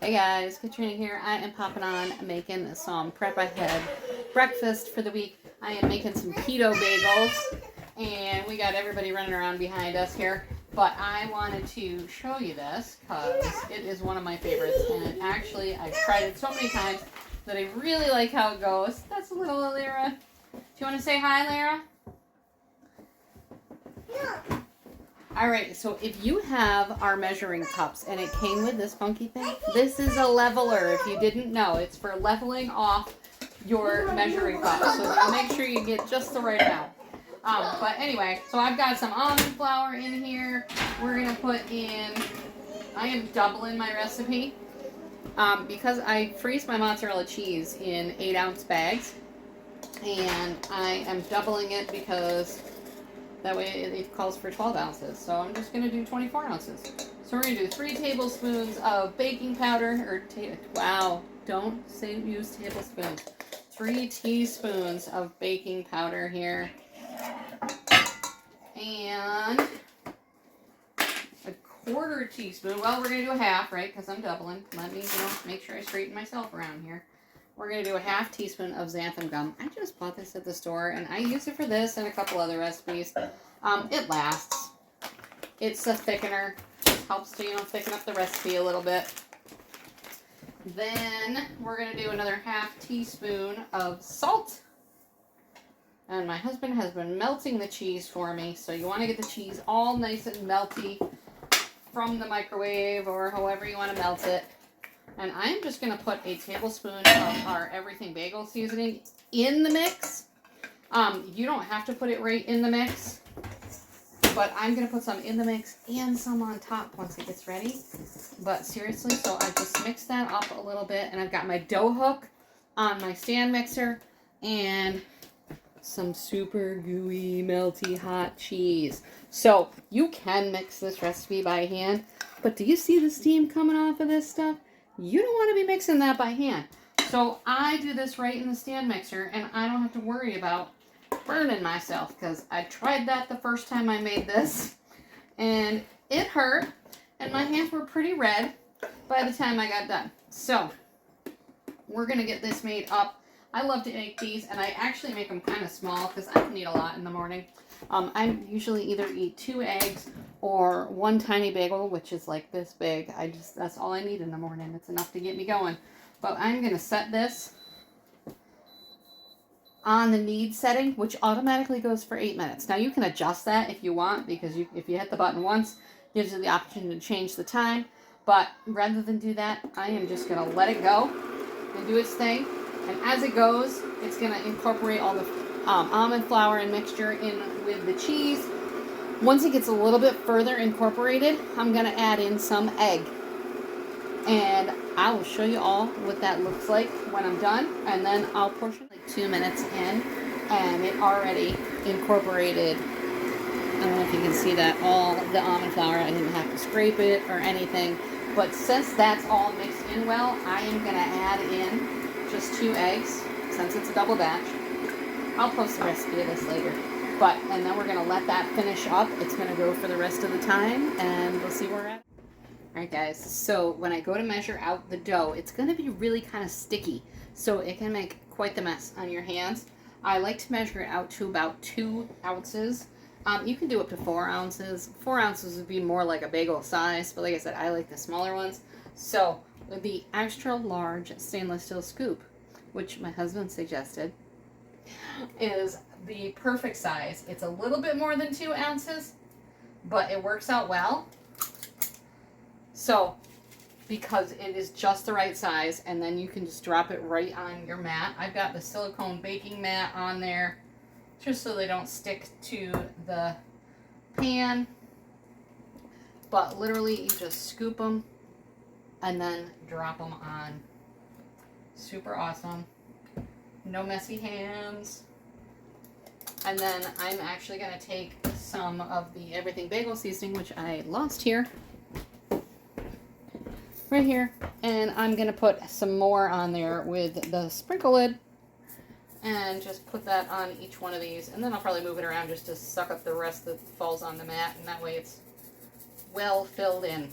Hey guys, Katrina here. I am popping on making some prep ahead breakfast for the week. I am making some keto bagels, and we got everybody running around behind us here. But I wanted to show you this because it is one of my favorites, and actually I've tried it so many times that I really like how it goes. That's a little Lyra. Do you want to say hi, Lyra? No. All right, so if you have our measuring cups and it came with this funky thing, this is a leveler. If you didn't know, it's for leveling off your measuring cups. So you make sure you get just the right amount. But anyway, so I've got some almond flour in here. We're going to put in, I am doubling my recipe because I freeze my mozzarella cheese in 8-ounce bags. And I am doubling it because that way it calls for 12 ounces. So I'm just going to do 24 ounces. So we're going to do 3 tablespoons of baking powder. Wow, don't say use tablespoons. 3 teaspoons of baking powder here. And a 1/4 teaspoon. Well, we're going to do a half, right? Because I'm doubling. Let me, make sure I straighten myself around here. We're going to do a 1/2 teaspoon of xanthan gum. I just bought this at the store, and I use it for this and a couple other recipes. It lasts. It's a thickener. Just helps to, thicken up the recipe a little bit. Then we're going to do another 1/2 teaspoon of salt. And my husband has been melting the cheese for me, so you want to get the cheese all nice and melty from the microwave or however you want to melt it. And I'm just going to put a tablespoon of our everything bagel seasoning in the mix. You don't have to put it right in the mix, but I'm going to put some in the mix and some on top once it gets ready. But seriously, so I just mix that up a little bit, and I've got my dough hook on my stand mixer and some super gooey, melty, hot cheese. So you can mix this recipe by hand, but do you see the steam coming off of this stuff? You don't want to be mixing that by hand. So I do this right in the stand mixer, and I don't have to worry about burning myself, because I tried that the first time I made this, and it hurt, and my hands were pretty red by the time I got done. So we're going to get this made up. I love to make these, and I actually make them kind of small because I don't eat a lot in the morning. I usually either eat 2 eggs or 1 tiny bagel, which is like this big. That's all I need in the morning. It's enough to get me going. But I'm going to set this on the knead setting, which automatically goes for 8 minutes. Now you can adjust that if you want, because if you hit the button once, it gives you the opportunity to change the time. But rather than do that, I am just going to let it go and do its thing. And as it goes, it's going to incorporate all the almond flour and mixture in with the cheese. Once it gets a little bit further incorporated, I'm going to add in some egg. And I will show you all what that looks like when I'm done. And then I'll portion like 2 minutes in, and it already incorporated. I don't know if you can see that, all the almond flour. I didn't have to scrape it or anything. But since that's all mixed in well, I am going to add in just 2 eggs, since it's a double batch. I'll post the recipe of this later. And then we're going to let that finish up. It's going to go for the rest of the time, and we'll see where we're at. Alright guys, so when I go to measure out the dough, it's going to be really kind of sticky, so it can make quite the mess on your hands. I like to measure it out to about 2 ounces. You can do up to 4 ounces. 4 ounces would be more like a bagel size, but like I said, I like the smaller ones. So the extra large stainless steel scoop, which my husband suggested, is the perfect size. It's a little bit more than 2 ounces, but it works out well. So, because it is just the right size, and then you can just drop it right on your mat. I've got the silicone baking mat on there, just so they don't stick to the pan. But literally, you just scoop them and then drop them on. Super awesome. No messy hands. And then I'm actually going to take some of the everything bagel seasoning, which I lost here, right here, and I'm going to put some more on there with the sprinkle lid, and just put that on each one of these, and then I'll probably move it around just to suck up the rest that falls on the mat, and that way it's well filled in.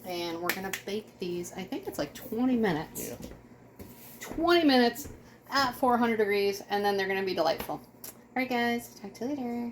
And we're going to bake these, I think it's like 20 minutes. Yeah. 20 minutes at 400 degrees, and then they're going to be delightful. All right, guys. Talk to you later.